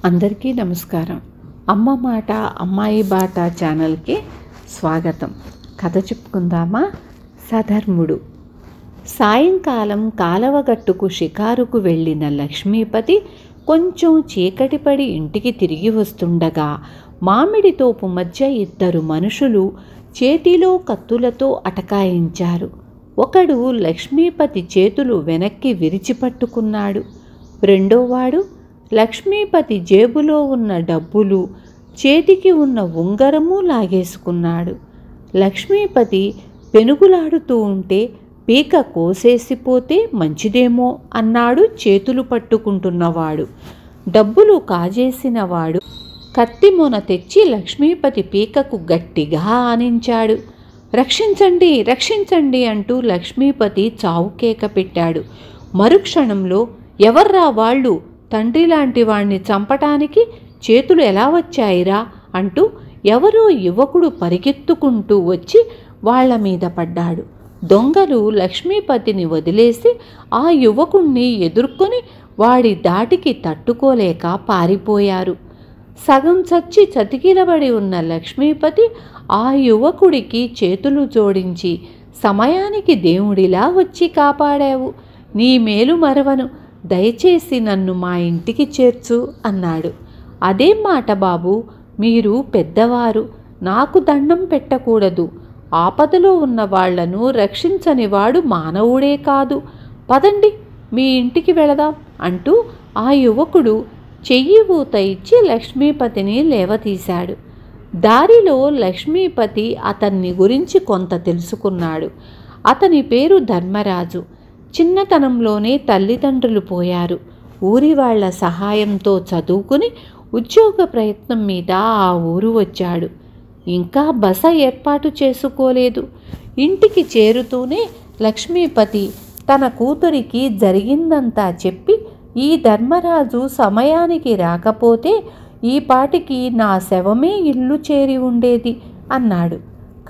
అందరికీ నమస్కారం. అమ్మ మాట అమ్మాయి బాట ఛానల్కి స్వాగతం. కథ చెప్పుకుందామా? సధర్ముడు. సాయంకాలం కాలవగట్టుకు షికారుకు వెళ్ళిన లక్ష్మీపతి కొంచెం చీకటి పడి ఇంటికి తిరిగి వస్తుండగా మామిడి తోపు మధ్య ఇద్దరు మనుషులు చేతిలో కత్తులతో అటకాయించారు. ఒకడు లక్ష్మీపతి చేతులు వెనక్కి విరిచిపట్టుకున్నాడు. రెండోవాడు లక్ష్మీపతి జేబులో ఉన్న డబ్బులు, చేతికి ఉన్న ఉంగరము లాగేసుకున్నాడు. లక్ష్మీపతి పెనుగులాడుతూ ఉంటే పీక కోసేసిపోతే మంచిదేమో అన్నాడు చేతులు పట్టుకుంటున్నవాడు. డబ్బులు కాజేసినవాడు కత్తి మొన తెచ్చి లక్ష్మీపతి పీకకు గట్టిగా ఆనించాడు. రక్షించండి, రక్షించండి అంటూ లక్ష్మీపతి చావు కేక పెట్టాడు. మరుక్షణంలో ఎవర్రా వాళ్ళు, తండ్రి లాంటి వాణ్ణి చంపటానికి చేతులు ఎలా వచ్చాయిరా అంటూ ఎవరో యువకుడు పరిగెత్తుకుంటూ వచ్చి వాళ్ల మీద పడ్డాడు. దొంగలు లక్ష్మీపతిని వదిలేసి ఆ యువకుణ్ణి ఎదుర్కొని వాడి దాటికి తట్టుకోలేక పారిపోయారు. సగం చచ్చి చతికిలబడి ఉన్న లక్ష్మీపతి ఆ యువకుడికి చేతులు జోడించి, సమయానికి దేవుడిలా వచ్చి కాపాడావు, నీ మేలు మరవను, దయచేసి నన్ను మా ఇంటికి చేర్చు అన్నాడు. అదేం మాట బాబు, మీరు పెద్దవారు, నాకు దండం పెట్టకూడదు. ఆపదలో ఉన్న వాళ్లను రక్షించని వాడు మానవుడే కాదు. పదండి, మీ ఇంటికి వెళదాం అంటూ ఆ యువకుడు చెయ్యి ఊత ఇచ్చి లక్ష్మీపతిని లేవతీశాడు. దారిలో లక్ష్మీపతి అతన్ని గురించి కొంత తెలుసుకున్నాడు. అతని పేరు ధర్మరాజు. చిన్నతనంలోనే తల్లిదండ్రులు పోయారు. ఊరి వాళ్ల సహాయంతో చదువుకుని ఉద్యోగ ప్రయత్నం మీద ఆ ఊరు వచ్చాడు. ఇంకా బస ఏర్పాటు చేసుకోలేదు. ఇంటికి చేరుతూనే లక్ష్మీపతి తన కూతురికి జరిగిందంతా చెప్పి, ఈ ధర్మరాజు సమయానికి రాకపోతే ఈ పాటికి నా శవమే ఇల్లు చేరి ఉండేది అన్నాడు.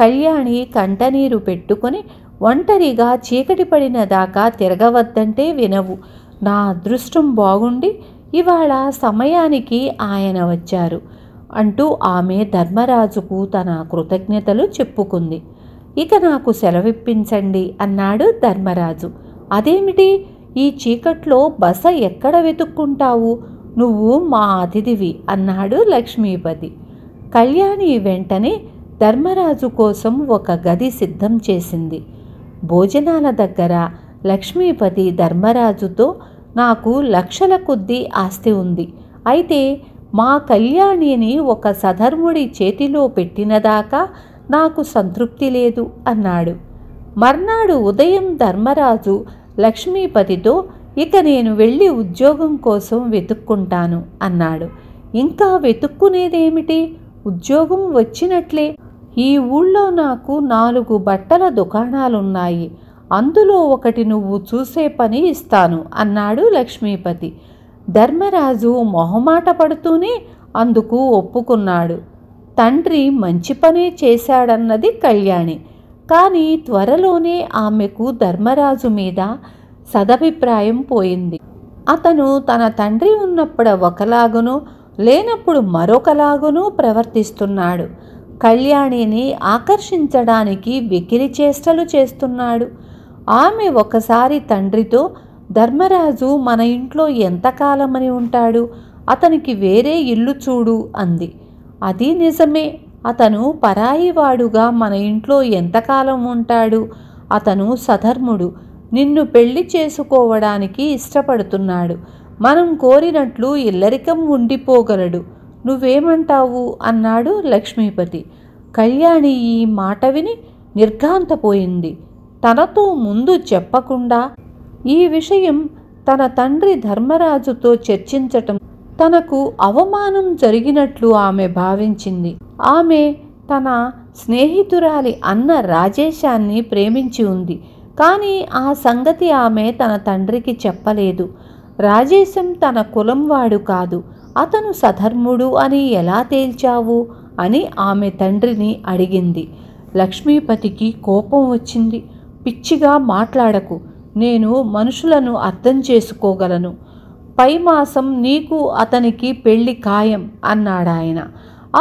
కళ్యాణి కంటనీరు పెట్టుకొని, ఒంటరిగా చీకటి పడిన దాకా తిరగవద్దంటే వినవు. నా అదృష్టం బాగుండి ఇవాళ సమయానికి ఆయన వచ్చారు అంటూ ఆమె ధర్మరాజుకు తన కృతజ్ఞతలు చెప్పుకుంది. ఇక నాకు సెలవిప్పించండి అన్నాడు ధర్మరాజు. అదేమిటి, ఈ చీకట్లో బస ఎక్కడ వెతుక్కుంటావు? నువ్వు మా అతిథివి అన్నాడు లక్ష్మీపతి. కళ్యాణి వెంటనే ధర్మరాజు కోసం ఒక గది సిద్ధం చేసింది. భోజనాల దగ్గర లక్ష్మీపతి ధర్మరాజుతో, నాకు లక్షల కొద్దీ ఆస్తి ఉంది, అయితే మా కళ్యాణిని ఒక సధర్ముడి చేతిలో పెట్టినదాకా నాకు సంతృప్తి లేదు అన్నాడు. మర్నాడు ఉదయం ధర్మరాజు లక్ష్మీపతితో, ఇక నేను వెళ్ళి ఉద్యోగం కోసం వెతుక్కుంటాను అన్నాడు. ఇంకా వెతుక్కునేదేమిటి, ఉద్యోగం వచ్చినట్లే. ఈ ఊళ్ళో నాకు 4 బట్టల దుకాణాలున్నాయి, అందులో ఒకటి నువ్వు చూసే పని ఇస్తాను అన్నాడు లక్ష్మీపతి. ధర్మరాజు మొహమాట పడుతూనే అందుకు ఒప్పుకున్నాడు. తండ్రి మంచి పనే చేశాడన్నది కళ్యాణి. కానీ త్వరలోనే ఆమెకు ధర్మరాజు మీద సదభిప్రాయం పోయింది. అతను తన తండ్రి ఉన్నప్పుడు ఒకలాగునూ లేనప్పుడు మరొకలాగునూ ప్రవర్తిస్తున్నాడు. కళ్యాణిని ఆకర్షించడానికి వెకిలి చేష్టలు చేస్తున్నాడు. ఆమె ఒకసారి తండ్రితో, ధర్మరాజు మన ఇంట్లో ఎంతకాలమని ఉంటాడు, అతనికి వేరే ఇల్లు చూడు అంది. అది నిజమే, అతను పరాయివాడుగా మన ఇంట్లో ఎంతకాలం ఉంటాడు, అతను సధర్ముడు, నిన్ను పెళ్లి చేసుకోవడానికి ఇష్టపడుతున్నాడు, మనం కోరినట్లు ఇల్లరికం ఉండిపోగలడు, నువ్వేమంటావు అన్నాడు లక్ష్మీపతి. కళ్యాణి ఈ మాట విని నిర్ఘాంతపోయింది. తనతో ముందు చెప్పకుండా ఈ విషయం తన తండ్రి ధర్మరాజుతో చర్చించటం తనకు అవమానం జరిగినట్లు ఆమె భావించింది. ఆమె తన స్నేహితురాలి అన్న రాజేశాన్ని ప్రేమించి ఉంది, కానీ ఆ సంగతి ఆమె తన తండ్రికి చెప్పలేదు. రాజేశం తన కులం వాడు కాదు, అతను సధర్ముడు అని ఎలా తేల్చావు అని ఆమె తండ్రిని అడిగింది. లక్ష్మీపతికి కోపం వచ్చింది. పిచ్చిగా మాట్లాడకు, నేను మనుషులను అర్థం చేసుకోగలను, పై మాసం నీకు అతనికి పెళ్లి ఖాయం అన్నాడాయన.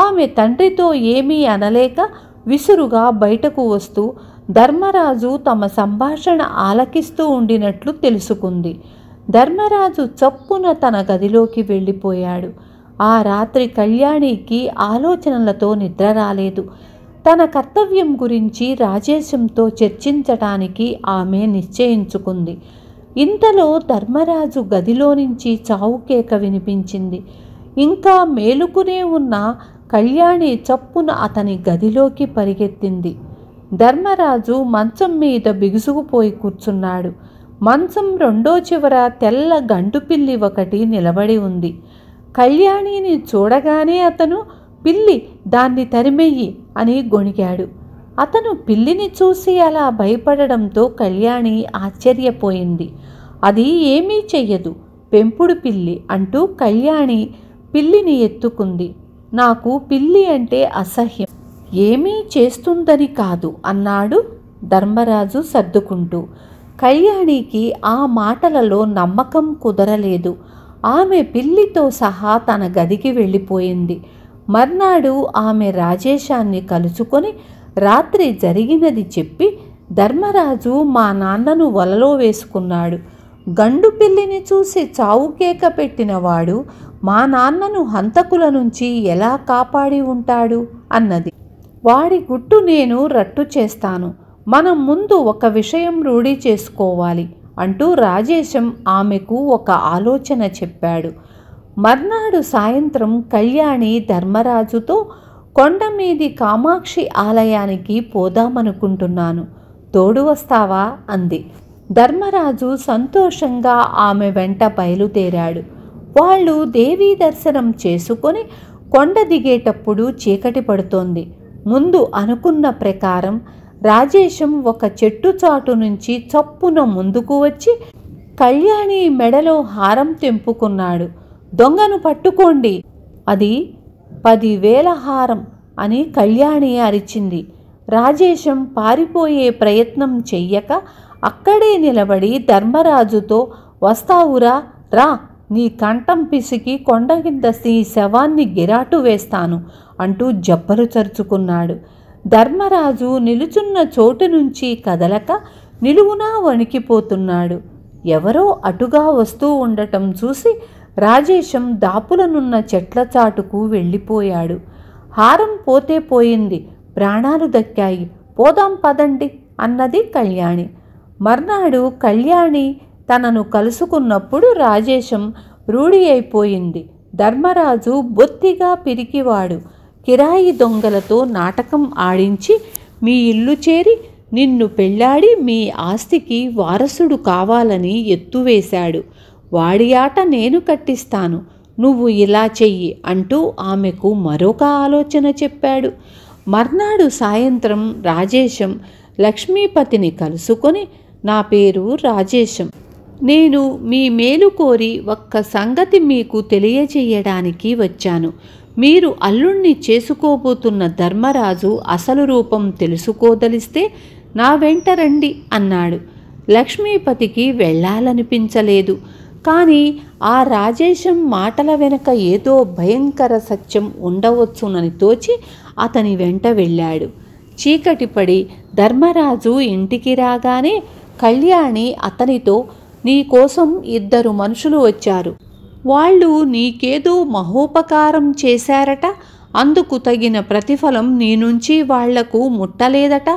ఆమె తండ్రితో ఏమీ అనలేక విసురుగా బయటకు వస్తూ ధర్మరాజు తమ సంభాషణ ఆలకిస్తూ ఉండినట్లు తెలుసుకుంది. ధర్మరాజు చప్పున తన గదిలోకి వెళ్ళిపోయాడు. ఆ రాత్రి కళ్యాణికి ఆలోచనలతో నిద్ర రాలేదు. తన కర్తవ్యం గురించి రాజేశంతో చర్చించటానికి ఆమె నిశ్చయించుకుంది. ఇంతలో ధర్మరాజు గదిలో నుంచి చావుకేక వినిపించింది. ఇంకా మేలుకునే ఉన్న కళ్యాణి చప్పున అతని గదిలోకి పరిగెత్తింది. ధర్మరాజు మంచం మీద బిగుసుకుపోయి కూర్చున్నాడు. మంచం రెండో చివర తెల్ల గండుపిల్లి ఒకటి నిలబడి ఉంది. కళ్యాణిని చూడగానే అతను, పిల్లి, దాన్ని తరిమెయ్యి అని గొణిగాడు. అతను పిల్లిని చూసి అలా భయపడడంతో కళ్యాణి ఆశ్చర్యపోయింది. అది ఏమీ చెయ్యదు, పెంపుడు పిల్లి అంటూ కళ్యాణి పిల్లిని ఎత్తుకుంది. నాకు పిల్లి అంటే అసహ్యం, ఏమీ చేస్తుందని కాదు అన్నాడు ధర్మరాజు సర్దుకుంటూ. కళ్యాణికి ఆ మాటలలో నమ్మకం కుదరలేదు. ఆమె పిల్లితో సహా తన గదికి వెళ్ళిపోయింది. మర్నాడు ఆమె రాజేశాన్ని కలుసుకొని రాత్రి జరిగినది చెప్పి, ధర్మరాజు మా నాన్నను వలలో వేసుకున్నాడు. గండు పిల్లిని చూసి చావుకేక పెట్టినవాడు మా నాన్నను హంతకుల నుంచి ఎలా కాపాడి ఉంటాడు అన్నది. వాడి గుట్టు నేను రట్టు చేస్తాను. మనం ముందు ఒక విషయం రూఢి చేసుకోవాలి అంటూ రాజేశం ఆమెకు ఒక ఆలోచన చెప్పాడు. మర్నాడు సాయంత్రం కళ్యాణి ధర్మరాజుతో, కొండమీది కామాక్షి ఆలయానికి పోదామనుకుంటున్నాను, తోడు వస్తావా అంది. ధర్మరాజు సంతోషంగా ఆమె వెంట బయలుదేరాడు. వాళ్ళు దేవీ దర్శనం చేసుకొని కొండ దిగేటప్పుడు చీకటి పడుతోంది. ముందు అనుకున్న ప్రకారం రాజేశం ఒక చెట్టు చాటు నుంచి చప్పున ముందుకు వచ్చి కళ్యాణి మెడలో హారం తెంపుకున్నాడు. దొంగను పట్టుకోండి, అది 10,000 హారం అని కళ్యాణి అరిచింది. రాజేశం పారిపోయే ప్రయత్నం చెయ్యక అక్కడే నిలబడి ధర్మరాజుతో, వస్తావురా, రా, నీ కంఠం పిసికి కొండ కింద నీ శవాన్ని గిరాటు వేస్తాను అంటూ జబ్బలు చరుచుకున్నాడు. ధర్మరాజు నిలుచున్న చోటు నుంచి కదలక నిలువునా వణికిపోతున్నాడు. ఎవరో అటుగా వస్తూ ఉండటం చూసి రాజేశం దాపులనున్న చెట్ల చాటుకు వెళ్ళిపోయాడు. హారం పోతే పోయింది, ప్రాణాలు దక్కాయి, పోదాం పదండి అన్నది కళ్యాణి. మర్నాడు కళ్యాణి తనను కలుసుకున్నప్పుడు రాజేశం రూఢి అయిపోయింది. ధర్మరాజు బొత్తిగా పిరికివాడు. కిరాయి దొంగలతో నాటకం ఆడించి మీ ఇల్లు చేరి నిన్ను పెళ్ళాడి మీ ఆస్తికి వారసుడు కావాలని ఎత్తువేశాడు. వాడి ఆట నేను కట్టిస్తాను, నువ్వు ఇలా చెయ్యి అంటూ ఆమెకు మరొక ఆలోచన చెప్పాడు. మర్నాడు సాయంత్రం రాజేశం లక్ష్మీపతిని కలుసుకొని, నా పేరు రాజేశం, నేను మీ మేలు కోరి ఒక్క సంగతి మీకు తెలియజేయడానికి వచ్చాను. మీరు అల్లుణ్ణి చేసుకోబోతున్న ధర్మరాజు అసలు రూపం తెలుసుకోదలిస్తే నా వెంట రండి అన్నాడు. లక్ష్మీపతికి వెళ్ళాలనిపించలేదు. కానీ ఆ రాజేశం మాటల వెనక ఏదో భయంకర సత్యం ఉండవచ్చునని తోచి అతని వెంట వెళ్ళాడు. చీకటి పడి ధర్మరాజు ఇంటికి రాగానే కళ్యాణి అతనితో, నీకోసం 2 మనుషులు వచ్చారు. వాళ్ళు నీకేదో మహోపకారం చేశారట, అందుకు తగిన ప్రతిఫలం నీ నుంచి వాళ్లకు ముట్టలేదట,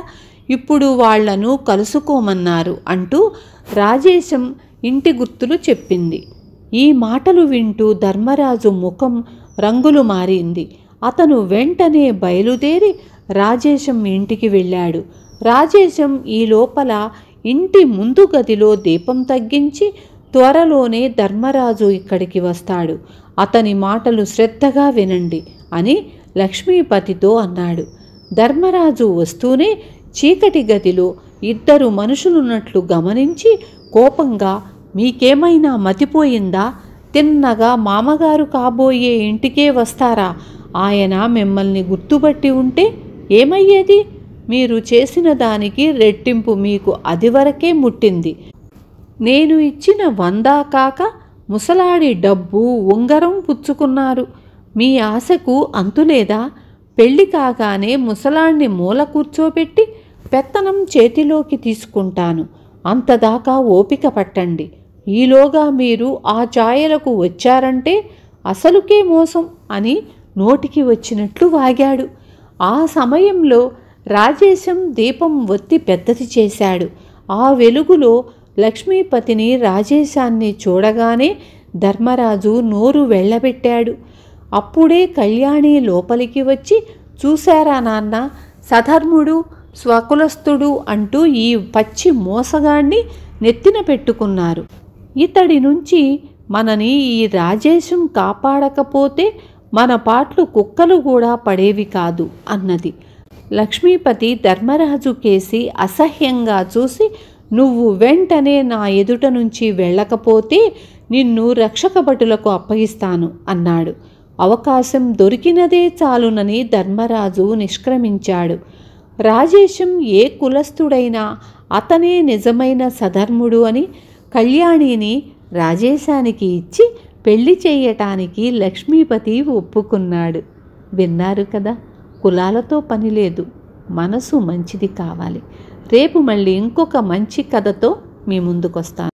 ఇప్పుడు వాళ్లను కలుసుకోమన్నారు అంటూ రాజేశం ఇంటి గుర్తులు చెప్పింది. ఈ మాటలు వింటూ ధర్మరాజు ముఖం రంగులు మారింది. అతను వెంటనే బయలుదేరి రాజేశం ఇంటికి వెళ్ళాడు. రాజేశం ఈ లోపల ఇంటి ముందు గదిలో దీపం తగ్గించి, త్వరలోనే ధర్మరాజు ఇక్కడికి వస్తాడు, అతని మాటలు శ్రద్ధగా వినండి అని లక్ష్మీపతితో అన్నాడు. ధర్మరాజు వస్తూనే చీకటి గదిలో 2 మనుషులున్నట్లు గమనించి కోపంగా, మీకేమైనా మతిపోయిందా? తిన్నగా మామగారు కాబోయే ఇంటికే వస్తారా? ఆయన మిమ్మల్ని గుర్తుపట్టి ఉంటే ఏమయ్యేది? మీరు చేసిన దానికి రెట్టింపు మీకు అదివరకే ముట్టింది. నేను ఇచ్చిన 100 కాక ముసలాడి డబ్బు ఉంగరం పుచ్చుకున్నారు. మీ ఆశకు అంతులేదా? పెళ్లి కాగానే ముసలాడిని మూల కూర్చోబెట్టి పెత్తనం చేతిలోకి తీసుకుంటాను. అంతదాకా ఓపిక పట్టండి. ఈలోగా మీరు ఆ ఛాయలకు వచ్చారంటే అసలుకే మోసం అని నోటికి వచ్చినట్లు వాగాడు. ఆ సమయంలో రాజేశం దీపం ఒత్తి పెద్దది చేశాడు. ఆ వెలుగులో లక్ష్మీపతిని రాజేశాన్ని చూడగానే ధర్మరాజు నోరు వెళ్ళబెట్టాడు. అప్పుడే కళ్యాణి లోపలికి వచ్చి, చూశారా నాన్న, సధర్ముడు స్వకులస్థుడు అంటూ ఈ పచ్చి మోసగాణ్ణి నెత్తిన పెట్టుకున్నారు. ఇతడి నుంచి మనని ఈ రాజేశం కాపాడకపోతే మన పాట్లు కుక్కలు కూడా పడేవి కాదు అన్నది. లక్ష్మీపతి ధర్మరాజు కేసి అసహ్యంగా చూసి, నువ్వు వెంటనే నా ఎదుట నుంచి వెళ్ళకపోతే నిన్ను రక్షక భటులకు అప్పగిస్తాను అన్నాడు. అవకాశం దొరికినదే చాలునని ధర్మరాజు నిష్క్రమించాడు. రాజేశం ఏ కులస్థుడైనా అతనే నిజమైన సధర్ముడు అని కళ్యాణిని రాజేశానికి ఇచ్చి పెళ్లి చేయటానికి లక్ష్మీపతి ఒప్పుకున్నాడు. విన్నారు కదా, కులాలతో పని లేదు, మనసు మంచిది కావాలి. రేపు మళ్ళీ ఇంకొక మంచి కథతో మీ ముందుకొస్తాను.